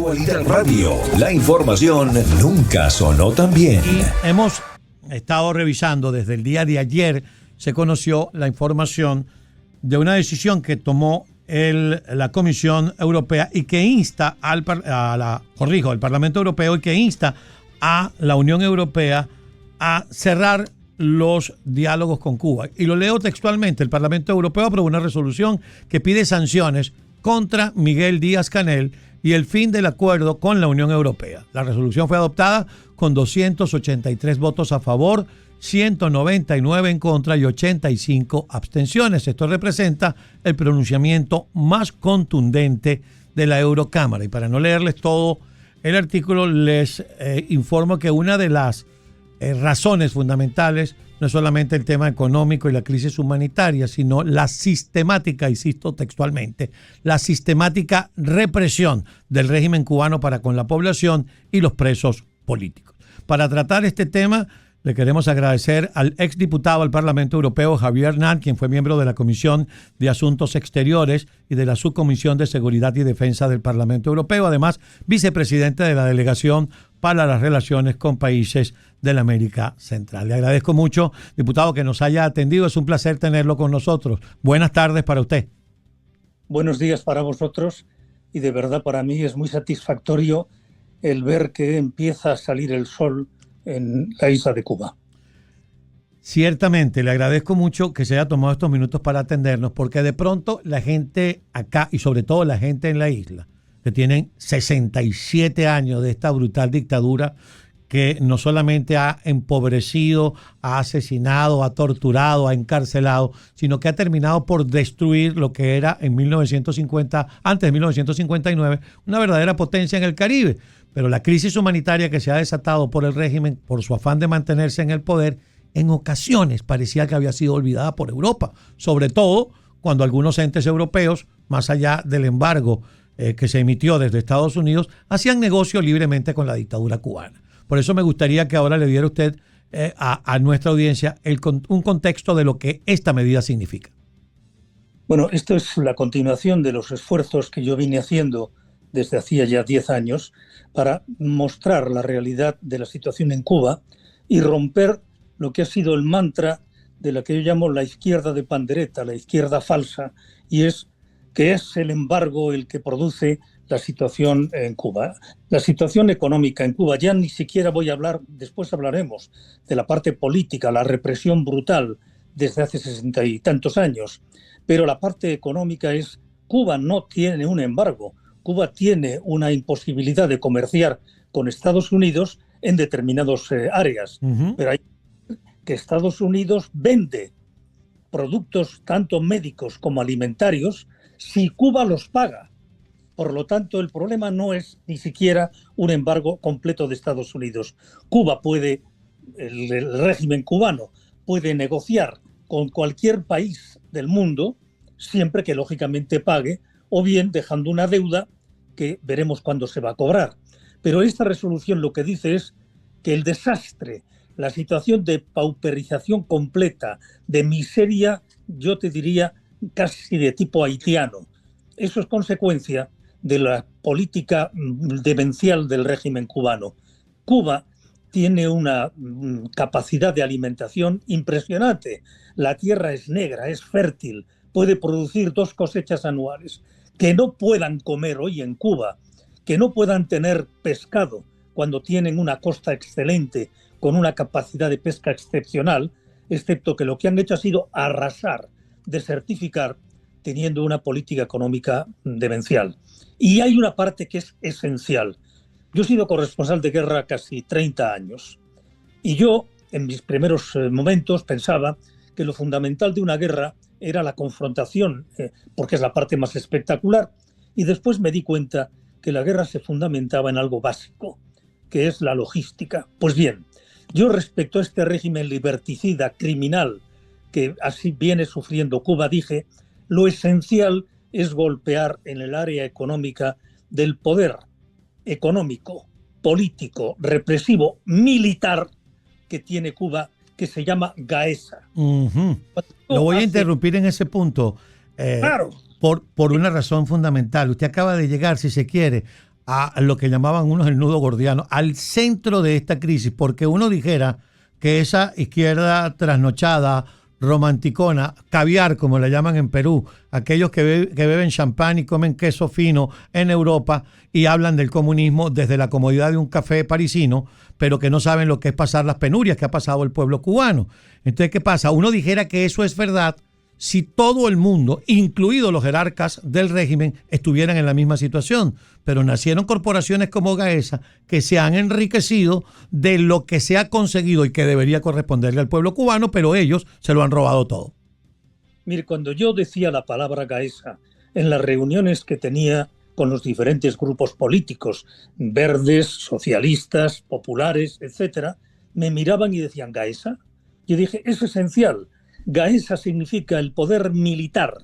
Actualidad Radio. La información nunca sonó tan bien. Y hemos estado revisando desde el día de ayer, se conoció la información de una decisión que tomó la Comisión Europea y que insta al Parlamento Europeo y que insta a la Unión Europea a cerrar los diálogos con Cuba. Y lo leo textualmente: el Parlamento Europeo aprobó una resolución que pide sanciones contra Miguel Díaz-Canel y el fin del acuerdo con la Unión Europea. La resolución fue adoptada con 283 votos a favor, 199 en contra y 85 abstenciones. Esto representa el pronunciamiento más contundente de la Eurocámara. Y para no leerles todo el artículo, les informo que una de las razones fundamentales no es solamente el tema económico y la crisis humanitaria, sino la sistemática, insisto textualmente, la sistemática represión del régimen cubano para con la población y los presos políticos. Para tratar este tema, le queremos agradecer al exdiputado al Parlamento Europeo, Javier Nart, quien fue miembro de la Comisión de Asuntos Exteriores y de la Subcomisión de Seguridad y Defensa del Parlamento Europeo, además vicepresidente de la Delegación para las Relaciones con Países de la América Central. Le agradezco mucho, diputado, que nos haya atendido. Es un placer tenerlo con nosotros. Buenas tardes para usted. Buenos días para vosotros, y de verdad para mí es muy satisfactorio el ver que empieza a salir el sol en la isla de Cuba. Ciertamente, le agradezco mucho que se haya tomado estos minutos para atendernos, porque de pronto la gente acá, y sobre todo la gente en la isla, que tienen 67 años de esta brutal dictadura que no solamente ha empobrecido, ha asesinado, ha torturado, ha encarcelado, sino que ha terminado por destruir lo que era en 1950, antes de 1959, una verdadera potencia en el Caribe. Pero la crisis humanitaria que se ha desatado por el régimen, por su afán de mantenerse en el poder, en ocasiones parecía que había sido olvidada por Europa, sobre todo cuando algunos entes europeos, más allá del embargo que se emitió desde Estados Unidos, hacían negocio libremente con la dictadura cubana. Por eso me gustaría que ahora le diera usted a nuestra audiencia un contexto de lo que esta medida significa. Bueno, esto es la continuación de los esfuerzos que yo vine haciendo desde hacía ya 10 años para mostrar la realidad de la situación en Cuba y romper lo que ha sido el mantra de la que yo llamo la izquierda de pandereta, la izquierda falsa, y es que es el embargo el que produce la situación en Cuba. La situación económica en Cuba, ya ni siquiera voy a hablar, después hablaremos de la parte política, la represión brutal desde hace 60 y tantos años, pero la parte económica es: Cuba no tiene un embargo, Cuba tiene una imposibilidad de comerciar con Estados Unidos en determinadas áreas, pero hay que Estados Unidos vende productos tanto médicos como alimentarios si Cuba los paga. Por lo tanto, el problema no es ni siquiera un embargo completo de Estados Unidos. Cuba puede, el régimen cubano puede negociar con cualquier país del mundo, siempre que lógicamente pague, o bien dejando una deuda que veremos cuándo se va a cobrar. Pero esta resolución lo que dice es que el desastre, la situación de pauperización completa, de miseria, yo te diría casi de tipo haitiano, eso es consecuencia de la política demencial del régimen cubano. Cuba tiene una capacidad de alimentación impresionante. La tierra es negra, es fértil, puede producir 2 cosechas anuales. Que no puedan comer hoy en Cuba, que no puedan tener pescado cuando tienen una costa excelente, con una capacidad de pesca excepcional, excepto que lo que han hecho ha sido arrasar, desertificar, teniendo una política económica demencial. Y hay una parte que es esencial. Yo he sido corresponsal de guerra casi 30 años y yo en mis primeros momentos pensaba que lo fundamental de una guerra era la confrontación, porque es la parte más espectacular, y después me di cuenta que la guerra se fundamentaba en algo básico, que es la logística. Pues bien, yo respecto a este régimen liberticida, criminal, que así viene sufriendo Cuba, dije: lo esencial es golpear en el área económica del poder económico, político, represivo, militar que tiene Cuba, que se llama Gaesa. Lo voy a interrumpir en ese punto, claro, por una razón fundamental. Usted acaba de llegar, si se quiere, a lo que llamaban unos el nudo gordiano, al centro de esta crisis, porque uno dijera que esa izquierda trasnochada, romanticona, caviar, como la llaman en Perú, aquellos que beben champán y comen queso fino en Europa y hablan del comunismo desde la comodidad de un café parisino, pero que no saben lo que es pasar las penurias que ha pasado el pueblo cubano. Entonces, ¿qué pasa? Uno dijera que eso es verdad si todo el mundo, incluidos los jerarcas del régimen, estuvieran en la misma situación. Pero nacieron corporaciones como Gaesa que se han enriquecido de lo que se ha conseguido y que debería corresponderle al pueblo cubano, pero ellos se lo han robado todo. Mire, cuando yo decía la palabra Gaesa en las reuniones que tenía con los diferentes grupos políticos, verdes, socialistas, populares, etcétera, me miraban y decían, ¿Gaesa? Yo dije, es esencial. Gaesa significa el poder militar,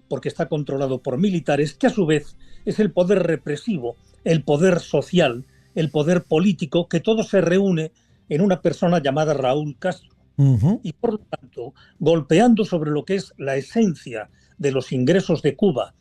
porque está controlado por militares, que a su vez es el poder represivo, el poder social, el poder político, que todo se reúne en una persona llamada Raúl Castro. Y por lo tanto, golpeando sobre lo que es la esencia de los ingresos de Cuba,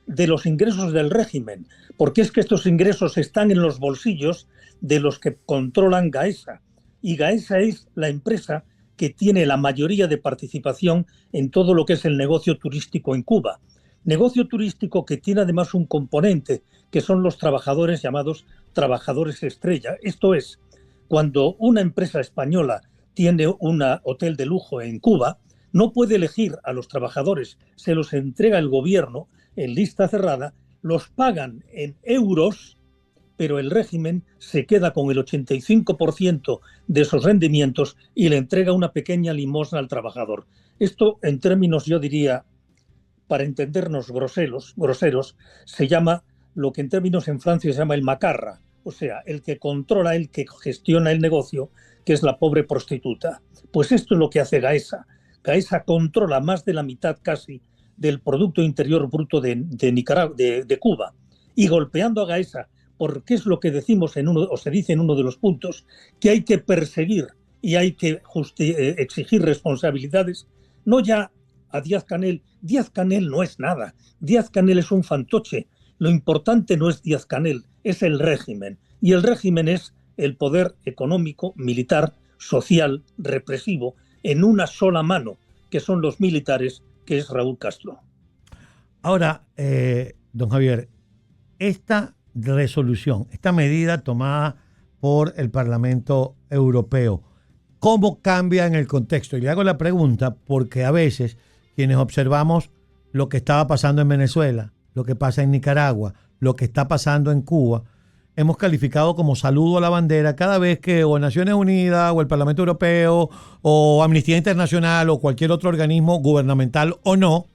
de los ingresos del régimen, porque es que estos ingresos están en los bolsillos de los que controlan Gaesa. Y Gaesa es la empresa que tiene la mayoría de participación en todo lo que es el negocio turístico en Cuba. Negocio turístico que tiene además un componente, que son los trabajadores llamados trabajadores estrella. Esto es, cuando una empresa española tiene un hotel de lujo en Cuba, no puede elegir a los trabajadores, se los entrega el gobierno en lista cerrada, los pagan en euros, pero el régimen se queda con el 85% de esos rendimientos y le entrega una pequeña limosna al trabajador. Esto, en términos, yo diría, para entendernos groseros, se llama lo que en términos en Francia se llama el macarra, o sea, el que controla, el que gestiona el negocio, que es la pobre prostituta. Pues esto es lo que hace Gaesa. Gaesa controla más de la mitad casi del Producto Interior Bruto de Nicaragua, de Cuba, y golpeando a Gaesa, porque es lo que decimos o se dice en uno de los puntos, que hay que perseguir y hay que exigir responsabilidades, no ya a Díaz-Canel. Díaz-Canel no es nada, Díaz-Canel es un fantoche. Lo importante no es Díaz-Canel, es el régimen. Y el régimen es el poder económico, militar, social, represivo, en una sola mano, que son los militares, que es Raúl Castro. Ahora, don Javier, esta resolución, esta medida tomada por el Parlamento Europeo, ¿cómo cambia en el contexto? Y le hago la pregunta porque a veces quienes observamos lo que estaba pasando en Venezuela, lo que pasa en Nicaragua, lo que está pasando en Cuba, hemos calificado como saludo a la bandera cada vez que o Naciones Unidas o el Parlamento Europeo o Amnistía Internacional o cualquier otro organismo gubernamental o no,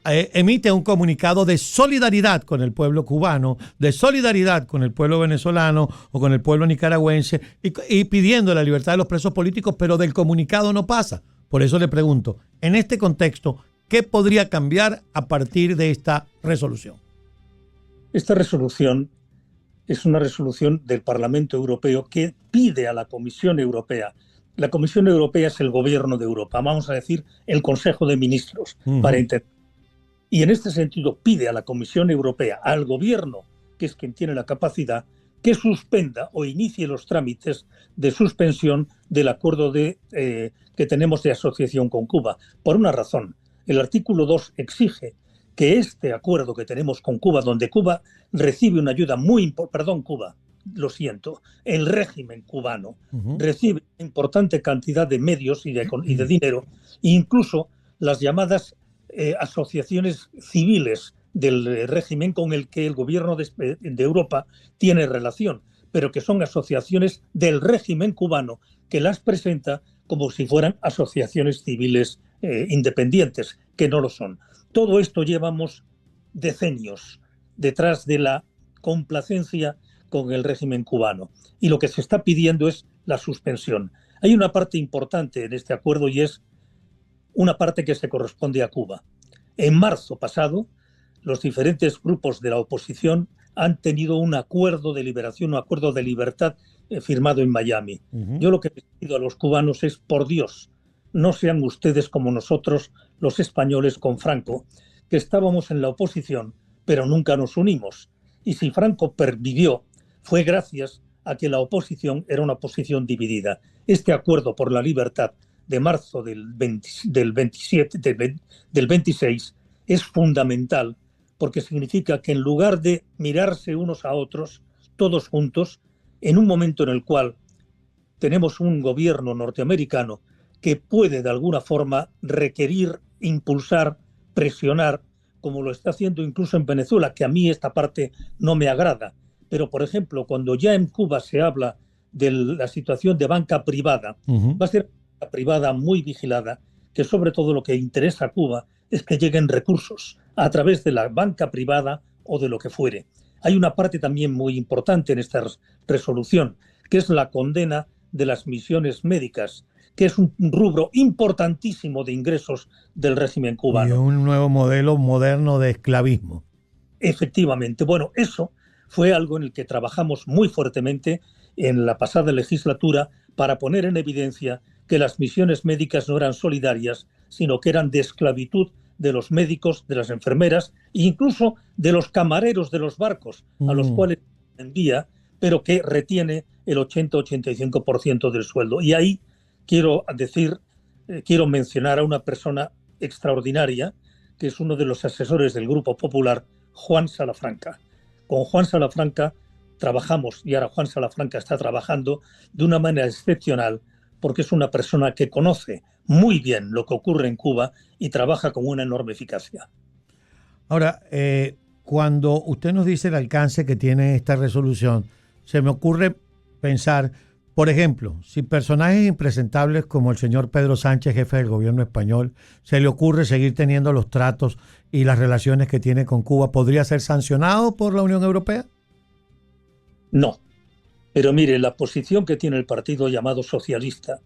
emite un comunicado de solidaridad con el pueblo cubano, de solidaridad con el pueblo venezolano o con el pueblo nicaragüense y pidiendo la libertad de los presos políticos, pero del comunicado no pasa. Por eso le pregunto, en este contexto, ¿qué podría cambiar a partir de esta resolución? Esta resolución es una resolución del Parlamento Europeo que pide a la Comisión Europea. La Comisión Europea es el gobierno de Europa, vamos a decir el Consejo de Ministros, para entender. Y en este sentido pide a la Comisión Europea, al gobierno, que es quien tiene la capacidad, que suspenda o inicie los trámites de suspensión del acuerdo que tenemos de asociación con Cuba. Por una razón, el artículo 2 exige que este acuerdo que tenemos con Cuba, donde Cuba recibe una ayuda muy importante, el régimen cubano recibe una importante cantidad de medios y de dinero, e incluso las llamadas asociaciones civiles del régimen con el que el gobierno de Europa tiene relación, pero que son asociaciones del régimen cubano que las presenta como si fueran asociaciones civiles independientes, que no lo son. Todo esto llevamos decenios detrás de la complacencia con el régimen cubano y lo que se está pidiendo es la suspensión. Hay una parte importante en este acuerdo y es una parte que se corresponde a Cuba. En marzo pasado, los diferentes grupos de la oposición han tenido un acuerdo de liberación, un acuerdo de libertad firmado en Miami. Yo lo que les pido a los cubanos es, por Dios, no sean ustedes como nosotros, los españoles con Franco, que estábamos en la oposición, pero nunca nos unimos. Y si Franco pervivió, fue gracias a que la oposición era una oposición dividida. Este acuerdo por la libertad de marzo del 26 es fundamental, porque significa que en lugar de mirarse unos a otros, todos juntos, en un momento en el cual tenemos un gobierno norteamericano que puede de alguna forma requerir, impulsar, presionar, como lo está haciendo incluso en Venezuela, que a mí esta parte no me agrada. Pero, por ejemplo, cuando ya en Cuba se habla de la situación de banca privada, va a ser una banca privada muy vigilada, que sobre todo lo que interesa a Cuba es que lleguen recursos a través de la banca privada o de lo que fuere. Hay una parte también muy importante en esta resolución, que es la condena de las misiones médicas, que es un rubro importantísimo de ingresos del régimen cubano. Y un nuevo modelo moderno de esclavismo. Efectivamente. Bueno, eso fue algo en el que trabajamos muy fuertemente en la pasada legislatura para poner en evidencia que las misiones médicas no eran solidarias, sino que eran de esclavitud de los médicos, de las enfermeras e incluso de los camareros de los barcos, a los cuales envía, pero que retiene el 80-85% del sueldo. Y ahí quiero mencionar a una persona extraordinaria, que es uno de los asesores del Grupo Popular, Juan Salafranca. Con Juan Salafranca trabajamos, y ahora Juan Salafranca está trabajando de una manera excepcional, porque es una persona que conoce muy bien lo que ocurre en Cuba y trabaja con una enorme eficacia. Ahora, cuando usted nos dice el alcance que tiene esta resolución, se me ocurre pensar, por ejemplo, si personajes impresentables como el señor Pedro Sánchez, jefe del gobierno español, se le ocurre seguir teniendo los tratos y las relaciones que tiene con Cuba, ¿podría ser sancionado por la Unión Europea? No. Pero mire, la posición que tiene el partido llamado socialista,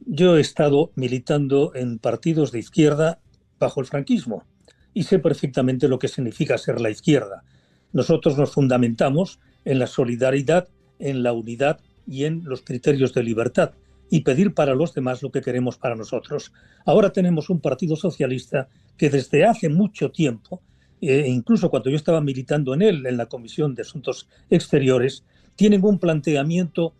yo he estado militando en partidos de izquierda bajo el franquismo y sé perfectamente lo que significa ser la izquierda. Nosotros nos fundamentamos en la solidaridad, en la unidad y en los criterios de libertad y pedir para los demás lo que queremos para nosotros. Ahora tenemos un partido socialista que desde hace mucho tiempo, incluso cuando yo estaba militando en él, en la Comisión de Asuntos Exteriores, tienen un planteamiento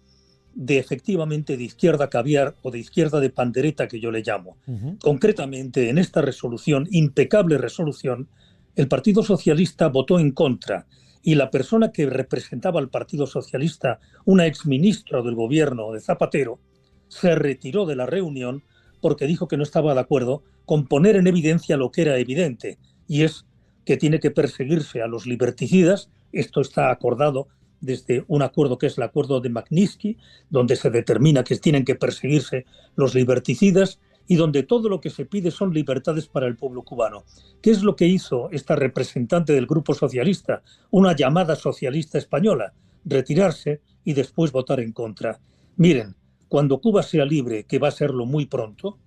de efectivamente de izquierda caviar o de izquierda de pandereta, que yo le llamo. Concretamente, en esta resolución, impecable resolución, el Partido Socialista votó en contra y la persona que representaba al Partido Socialista, una exministra del gobierno de Zapatero, se retiró de la reunión porque dijo que no estaba de acuerdo con poner en evidencia lo que era evidente, y es que tiene que perseguirse a los liberticidas. Esto está acordado desde un acuerdo que es el acuerdo de Magnitsky, donde se determina que tienen que perseguirse los liberticidas y donde todo lo que se pide son libertades para el pueblo cubano. ¿Qué es lo que hizo esta representante del Grupo Socialista, una llamada socialista española? Retirarse y después votar en contra. Miren, cuando Cuba sea libre, que va a serlo muy pronto,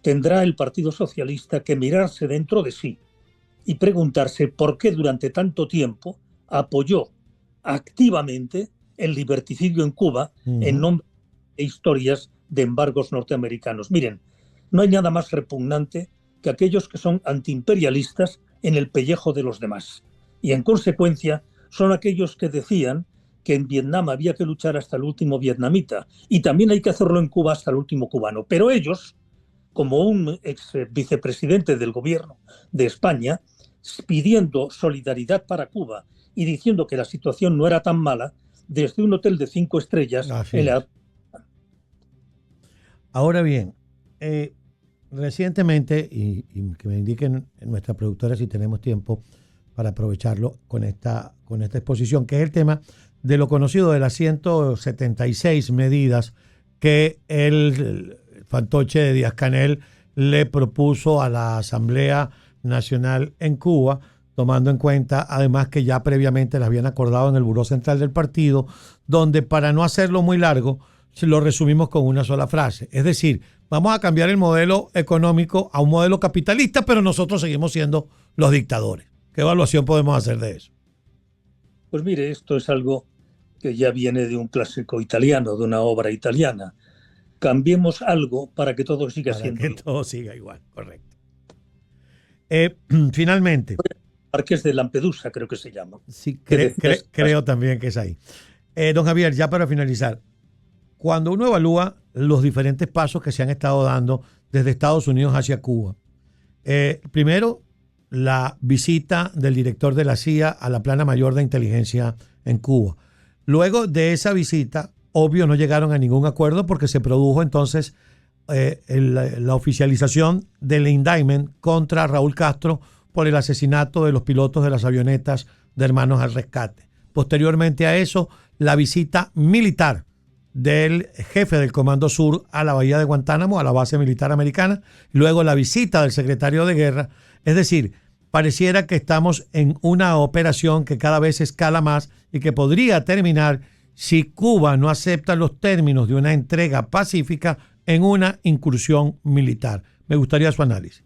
tendrá el Partido Socialista que mirarse dentro de sí y preguntarse por qué durante tanto tiempo apoyó activamente el liberticidio en Cuba en nombre de historias de embargos norteamericanos. Miren, no hay nada más repugnante que aquellos que son antiimperialistas en el pellejo de los demás. Y en consecuencia son aquellos que decían que en Vietnam había que luchar hasta el último vietnamita y también hay que hacerlo en Cuba hasta el último cubano. Pero ellos, como un ex vicepresidente del gobierno de España, pidiendo solidaridad para Cuba y diciendo que la situación no era tan mala, desde un hotel de 5 estrellas... Ahora bien, recientemente, y que me indiquen nuestra productora si tenemos tiempo para aprovecharlo con esta exposición, que es el tema de lo conocido de las 176 medidas que el fantoche de Díaz-Canel le propuso a la Asamblea Nacional en Cuba, tomando en cuenta además que ya previamente las habían acordado en el Buró Central del partido, donde, para no hacerlo muy largo, lo resumimos con una sola frase. Es decir, vamos a cambiar el modelo económico a un modelo capitalista, pero nosotros seguimos siendo los dictadores. ¿Qué evaluación podemos hacer de eso? Pues mire, esto es algo que ya viene de un clásico italiano, de una obra italiana. Cambiemos algo para que todo siga siendo. Para que todo siga igual, correcto. Finalmente. Marqués de Lampedusa, creo que se llama. Sí, creo también que es ahí. Don Javier, ya para finalizar, cuando uno evalúa los diferentes pasos que se han estado dando desde Estados Unidos hacia Cuba, primero, la visita del director de la CIA a la Plana Mayor de Inteligencia en Cuba. Luego de esa visita, obvio, no llegaron a ningún acuerdo porque se produjo entonces la oficialización del indictment contra Raúl Castro por el asesinato de los pilotos de las avionetas de Hermanos al Rescate. Posteriormente a eso, la visita militar del jefe del Comando Sur a la bahía de Guantánamo, a la base militar americana, luego la visita del secretario de Guerra. Es decir, pareciera que estamos en una operación que cada vez escala más y que podría terminar, si Cuba no acepta los términos de una entrega pacífica, en una incursión militar. Me gustaría su análisis.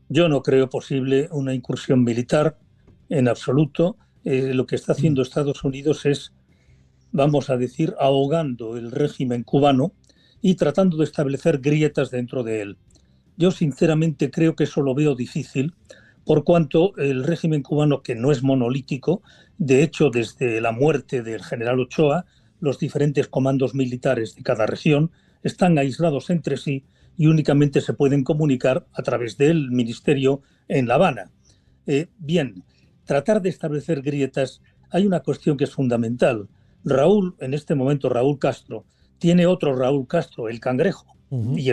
Yo no creo posible una incursión militar en absoluto. Lo que está haciendo Estados Unidos es, vamos a decir, ahogando el régimen cubano y tratando de establecer grietas dentro de él. Yo sinceramente creo que eso lo veo difícil, por cuanto el régimen cubano, que no es monolítico, de hecho desde la muerte del general Ochoa, los diferentes comandos militares de cada región están aislados entre sí y únicamente se pueden comunicar a través del ministerio en La Habana. Bien, tratar de establecer grietas, hay una cuestión que es fundamental. Raúl, en este momento Raúl Castro, tiene otro Raúl Castro, el Cangrejo, y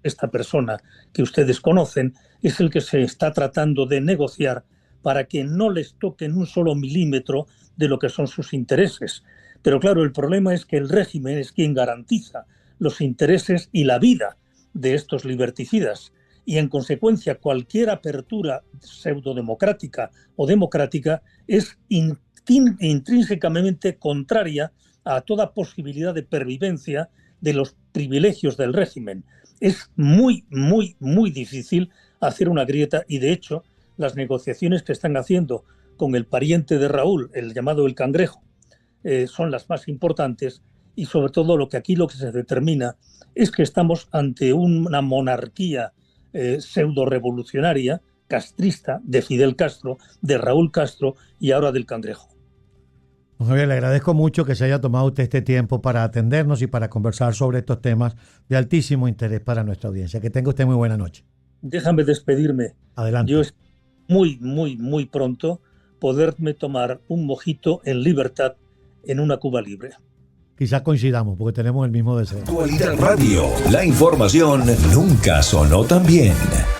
esta persona que ustedes conocen es el que se está tratando de negociar para que no les toquen un solo milímetro de lo que son sus intereses. Pero claro, el problema es que el régimen es quien garantiza los intereses y la vida de estos liberticidas, y en consecuencia cualquier apertura pseudodemocrática o democrática es intrínsecamente contraria a toda posibilidad de pervivencia de los privilegios del régimen. Es muy, muy, muy difícil hacer una grieta, y de hecho las negociaciones que están haciendo con el pariente de Raúl, el llamado el Cangrejo, son las más importantes, y sobre todo lo que se determina es que estamos ante una monarquía pseudo-revolucionaria, castrista, de Fidel Castro, de Raúl Castro y ahora del Cangrejo. Don Javier, le agradezco mucho que se haya tomado usted este tiempo para atendernos y para conversar sobre estos temas de altísimo interés para nuestra audiencia. Que tenga usted muy buena noche. Déjame despedirme. Adelante. Yo espero muy, muy, muy pronto poderme tomar un mojito en libertad en una Cuba libre. Quizás coincidamos porque tenemos el mismo deseo. Actualidad Radio, la información nunca sonó tan bien.